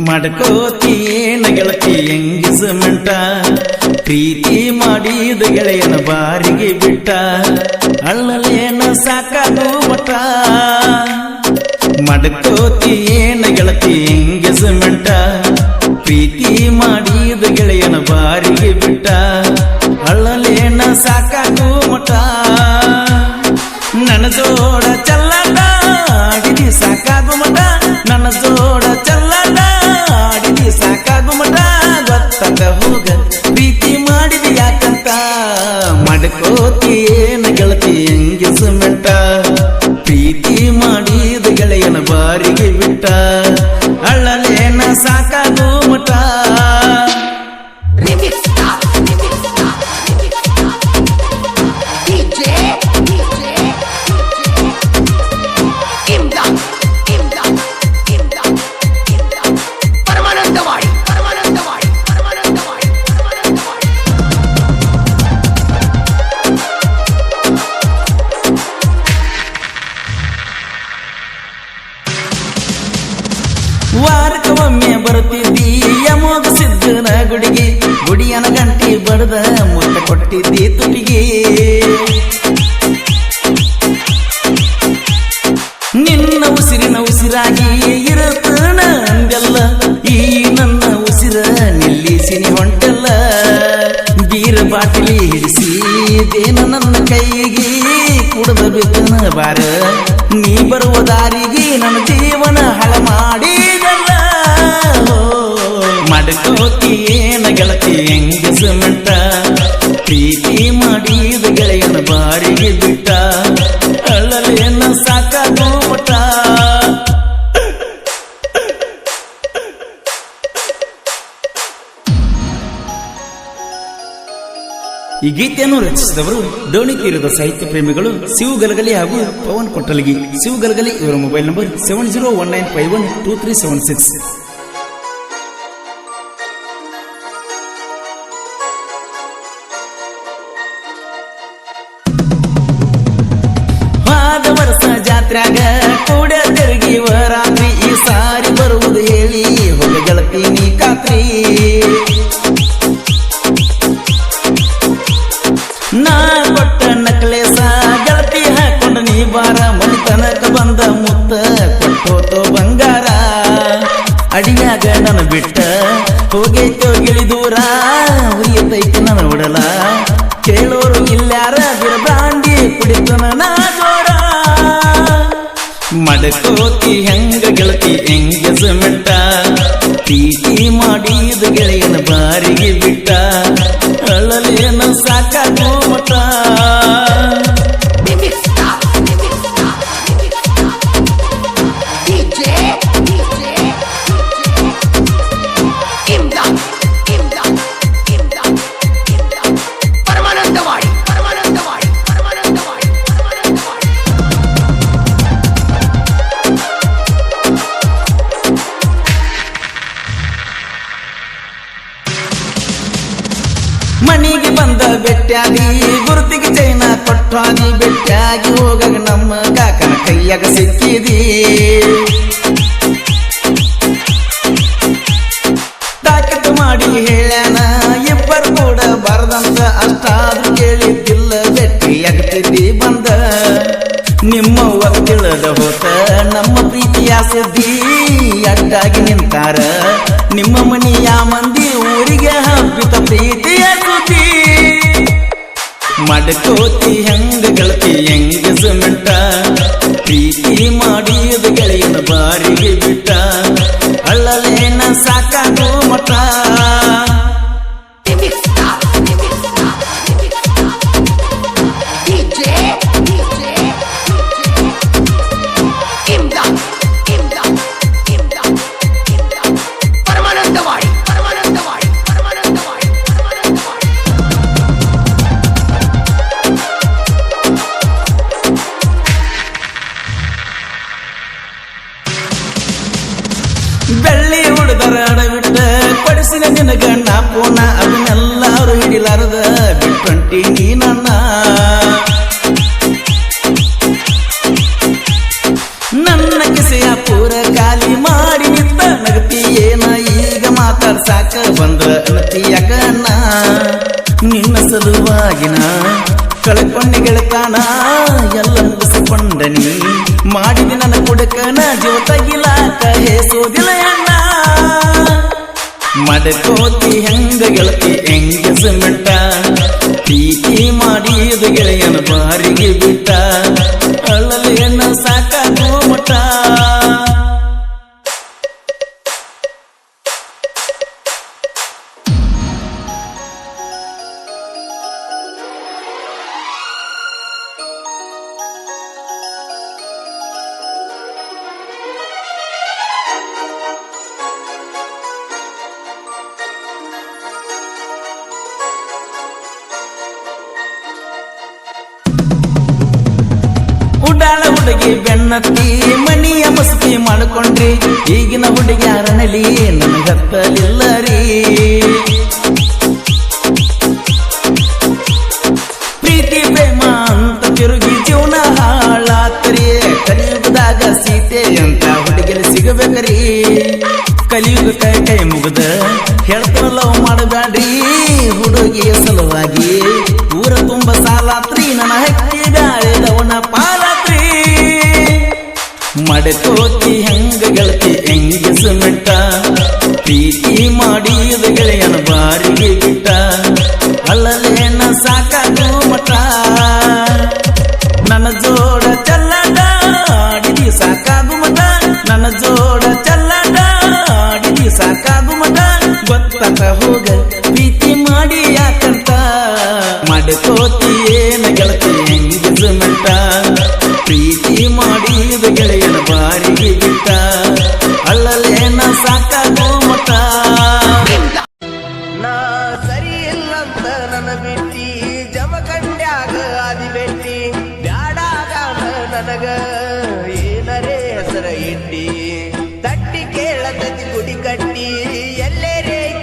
ಮಾಡ್ಕೋತೀನ ಗೆಳತಿ ಎಂಗೇಜ್ಮೆಂಟ ಪ್ರೀತಿ ಮಾಡಿದ ಗೆಳೆಯನ ಬಾರಿಗೆ ಬಿಟ್ಟ ಅಳ್ಳಲೇನ ಸಾಕಾಗು ಮಠ ಮಾಡ್ಕೋತೀನ ಗೆಳತಿ ಎಂಗೇಜ್ಮೆಂಟ ಪ್ರೀತಿ ಮಾಡಿದ ಗೆಳೆಯನ ಬಾರಿಗೆ ಬಿಟ್ಟ ಅಳ್ಳಲೇನ ಸಾಕಾಗು ಮಠ ನನ್ನ ಜೋಡ ಚಲ್ಲಡ ಆಡಿದಿ ಸಾಕಾಗು ಮಠ ನನ್ನ ಜೋಡ ಚಲ್ಲಡ ಆಡಿದಿ ಸಾಕಾಗು ಮಠ ಗೊತ್ತದ ಹೋಗ ಪ್ರೀತಿ ಮಾಡಿದಿ ಯಾಕಂತ ಮಾಡ್ಕೋತೀನ ಗೆಳತಿ ಎಂಗೇಜ್ಮೆಂಟ ಪ್ರೀತಿ ಮಾಡಿದ ಗೆಳೆಯನ ಬಾರಿಗೆ ಬಿಟ್ಟ ಅಳ್ಳಲೇನ ಸಾಕಾಗು ಮಠ ವಾರಕ್ಕೊಮ್ಮೆ ಬರುತ್ತಿದ್ದಿ ಯಮೋಗ ಸಿದ್ದನ ಗುಡಿಗೆ ಗುಡಿಯನ ಗಂಟಿ ಬಡದ ಮುತ್ತ ಕೊಟ್ಟಿದ್ದಿ ತುಟಿಗೆ ನಿನ್ನ ಉಸಿರಿನ ಉಸಿರಾಗಿ ಇರುತ್ತನ ಅಂದೆಲ್ಲ ಈ ನನ್ನ ಉಸಿರ ನಿಲ್ಲಿಸಿನಿ ಹೊಂಟೆಲ್ಲ ಬೀರ ಬಾಟಲಿ ಹಿಡಿಸಿದೇನ ನನ್ನ ಕೈಗೆ ಕುಡದ ಬಿದ್ದನ ಬಾರ ನೀ ಬರುವ ದಾರಿಗೆ ನನ್ನ ಜೀವನ ಹಳ ಮಾಡಿದಲ್ಲ ಮಾಡ್ಕೋತೀನ ಗೆಳತಿ ಎಂಗೇಜ್ಮೆಂಟ ಪ್ರೀತಿ ಮಾಡಿದ ಗೆಳೆಯನ ಬಾರಿಗೆ ಬಿಟ್ಟ ಅಳ್ಳಲೇನ ಸಾಕಾಗು ಮಠ ಈ ಗೀತೆಯನ್ನು ರಚಿಸಿದವರು ಡೋಣಿ ತೀರದ ಸಾಹಿತ್ಯ ಪ್ರೇಮಿಗಳು ಶಿವ ಗಲಗಲಿ ಹಾಗೂ ಪವನ್ ಕೊಟ್ಟಲಗಿ. ಶಿವ ಗಲಗಲಿ ಇವರ ಮೊಬೈಲ್ ನಂಬರ್ 7019512376. ಹೋದ ವರ್ಷ ಜಾತ್ರ್ಯಾಗ ಕೂಡ ತಿರುಗಿವ ರಾತ್ರಿ ಈ ಸಾರಿ ಬರುವುದು ಹೇಳಿ ಹೋಗ ಗೆಳತಿ ನೀ ಖಾತ್ರಿ ನಾ ಕೊಟ್ಟ ನಕ್ಲೇಸ ಗೆಳತಿ ಹಾಕೊಂಡ ನೀ ಬಾರ ಮನಿ ತನಕ ಬಂದ ಮುತ್ತ ಕೊಟ್ಟೋತೋ ಬಂಗಾರ ಅಡಿಯಾಗ ನನ್ನ ಬಿಟ್ಟ ಹೋಗೈತೋ ಗಿಳಿ ದೂರ ಉರಿಯತೈತಿ ನನ್ನ ಉಡಲ ಕೇಳೋರು ಇಲ್ಲಾರ ಬಿರದಾಂಡಿ ಕುಡಿತನ ನಾ ಜೋರ ಮಾಡ್ಕೋತಿ ಹೆಂಗ ಗೆಳತಿ ಎಂಗೇಜ್ಮೆಂಟ ಪ್ರೀತಿ ಮಾಡಿದ ಗೆಳೆಯನ ಬಾರಿಗೆ ಬಿಟ್ಟ ಅಳ್ಳಲೇನ ಸಾಕಾಗು ಮಠ ಮನಿಗೆ ಬಂದ ಬೆಟ್ಟಾಗಿ ಗುರುತಿಗೆ ಚೈನ ಕೊಟ್ಟಾಗಿ ಬೆಟ್ಟಾಗಿ ಹೋಗಾಗ ನಮ್ಮ ಕಾಕನ ಕೈಯಾಗ ಸಿಕ್ಕಿದಿ ತಾಕತ್ತು ಮಾಡಿ ಹೇಳ್ಯಾನ ಇಬ್ಬರು ಕೂಡ ಬರದಂತ ಅಷ್ಟಾದ್ರೂ ಕೇಳಿದ್ದಿಲ್ಲ ಬೆಟ್ಟಿಯಾಗ್ತಿದ್ದಿ ಬಂದ ನಿಮ್ಮವ್ವ ತಿಳಿದ ಹೋತ ನಮ್ಮ ಪ್ರೀತಿಯ ಸುದ್ದಿ ಅಡ್ಡಾಗಿ ನಿಂತಾರ ನಿಮ್ಮ ಮನೆಯ ಮಂದಿ ಊರಿಗೆ ಹಬ್ಬಿತ ಪ್ರೀತಿಯ ಸುದ್ದಿ ಮಾಡ್ಕೋತಿ ಹೆಂಗ ಗೆಳತಿ ಎಂಗೇಜ್ಮೆಂಟ ಪ್ರೀತಿ ಮಾಡಿದ ಗೆಳೆಯನ ಬಾರಿಗೆ ಬಿಟ್ಟ ಅಳ್ಳಲೇನ ಸಾಕಾಗು ಮಠ ಬೆಳ್ಳಿ ಹುಡುಗರ ಅಡವಿಟ್ಟ ಕೊಡಿಸಿನ ನಿನಗ ನಾ ಪೋನ ಅದನ್ನೆಲ್ಲಾರು ಹಿಡಿಲಾರದ ಬಿಟ್ಟಂಟಿ ನೀ ನನ್ನ ನನ್ನ ಕಿಸೆಯ ಪೂರ ಖಾಲಿ ಮಾಡಿ ನಿಂತ ನಗತಿ ಏನ ನಿನ್ನ ಸಲುವಾಗಿನ ಕಳ್ಕೊಂಡೆ ಗೆಳತಾನ ಎಲ್ಲ ಮುಗಿಸಿಕೊಂಡನಿ ಮಾಡಿದ ನನ್ನ ಕುಡಕನ ಜೀವ ತಗಿಲಾಕ ಹೇಸೋದಿಲ್ಲ ಅಣ್ಣ ಮಡಕೋತಿ ಹೆಂಗ ಗೆಳತಿ ಎಂಗೇಜ್ಮೆಂಟ ಪ್ರೀತಿ ಮಾಡಿದ ಗೆಳೆಯನ ಬಾರಿಗೆ ಬಿಟ್ಟ ಅಳಲೇನ ಸಾಕಾಗೋ ಮಠ ಉಡಾಳ ಹುಡುಗಿ ಬೆನ್ನತ್ತಿ ಮನಿಯ ಮಸ್ತಿ ಮಾಡಿಕೊಂಡ್ರಿ ಈಗಿನ ಹುಡುಗ್ಯಾರನಲ್ಲಿ ನನಗತ್ತಲಿಲ್ಲ ರೀ ಪ್ರೀತಿ ಪ್ರೇಮ ಅಂತ ತಿರುಗಿ ಜೀವನ ಹಾಳಾತರಿ ಕಲಿಯುಗದಾಗ ಸೀತೆ ಅಂತ ಹುಡುಗಿನ ಸಿಗಬೇಕರಿ ಕಲಿಯುಗ ಕೈ ಕೈ ಮುಗಿದ ಹೇಳ್ತಾರ ಲವ್ ಮಾಡಬೇಡ್ರಿ ಹುಡುಗಿಯ ಸಲುವಾಗಿ ಊರ ತುಂಬ ಸಾಲಾತ್ರಿ ನನ್ನ ಹಕ್ಕಿ ಬ್ಯಾಳೆದವನ ಪಾಲಾತ್ರಿ ಮಡಕೋತಿ ಹೆಂಗ ಗೆಳತಿ ಎಂಗೇಜ್ಮೆಂಟ ಪ್ರೀತಿ ಮಾಡಿದ ಗೆಳೆಯನ ಬಾರಿಗೆ ಬಿಟ್ಟ ಅಲ್ಲಲೇನ ಸಾಕಾಗೋ ಮಠ ನನ್ನ ಜೋಡ ಚಲ್ಲಡ ಆಡಿದಿ ಸಾಕಾಗು ಮಠ ನನ್ನ ಜೋಡ ಚಲ್ಲಡ ಆಡಿದಿ ಸಾಕಾಗು ಮಠ ಗೊತ್ತಾಗ ಹೋಗ ಪ್ರೀತಿ ಮಾಡಿ ಯಾಕಂತ ಮಡಕೋತಿ ಏನ ಗೆಳತಿ ಎಂಗೇಜ್ಮೆಂಟ ಪ್ರೀತಿ ಮಾಡಿದ ಗೆಳೆಯನ ಬಾರಿಗೆ ಬಿಟ್ಟ ಅಲ್ಲಲೇನ ಸಾಕಾಗೋ ಮಠ ನಾ ಸರಿ ಇಲ್ಲಂತ ನನ್ನ ಬಿಟ್ಟಿ ಜಮಖಂಡ್ಯಾಗ ಆದಿ ಬೆಟ್ಟಿ ಬ್ಯಾಡಾಗ ನನಗ ಏನರೇ ಹೆಸರ ಇಟ್ಟಿ